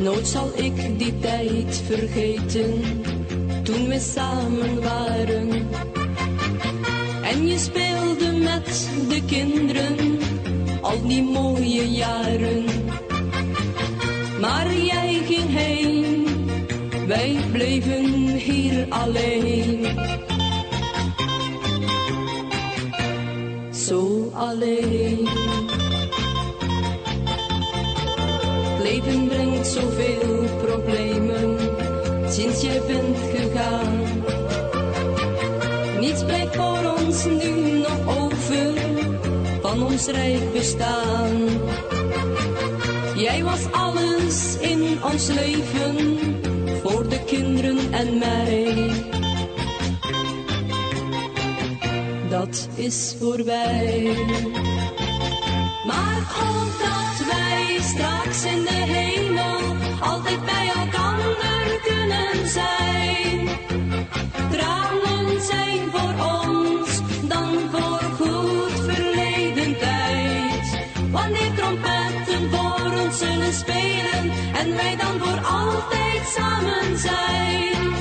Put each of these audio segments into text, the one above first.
Nooit zal ik die tijd vergeten, toen we samen waren. En je speelde met de kinderen, al die mooie jaren. Maar jij ging heen, wij bleven hier alleen. Zo alleen. Het leven brengt zoveel problemen, sinds jij bent gegaan. Niets blijft voor ons nu nog over, van ons rijk bestaan. Jij was alles in ons leven, voor de kinderen en mij. Dat is voorbij. Maar ook dat wij straks in de hemel altijd bij elkaar kunnen zijn. Tranen zijn voor ons dan voor goed verleden tijd. Wanneer trompetten voor ons zullen spelen en wij dan voor altijd samen zijn.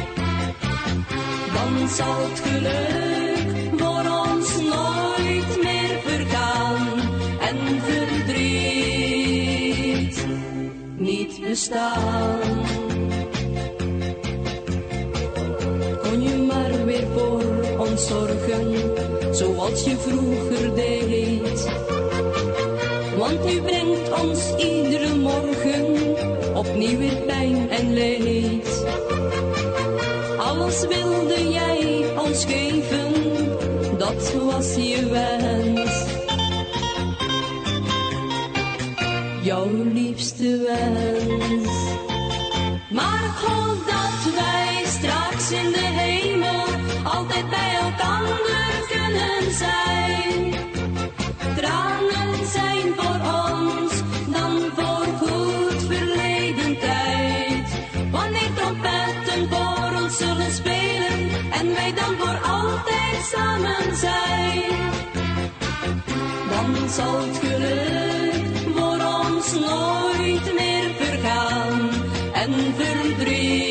Dan zal het geluk voor ons nooit meer vergaan en verdriet niet bestaan. Kon je maar weer voor ons zorgen, zoals je vroeger deed. Want u brengt ons iedere morgen opnieuw weer pijn en leed. Alles wilde jij ons geven, dat was je wens. Jouw liefste wens. Maar God dat wij straks in de hemel altijd bij elkaar kunnen zijn. Tranen zijn voor ons dan voor goed verleden tijd. Wanneer trompetten voor ons zullen spelen en wij dan voor altijd samen zijn. Dan zal het geluk voor ons nooit meer vergaan en verdriet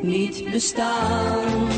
niet bestaan.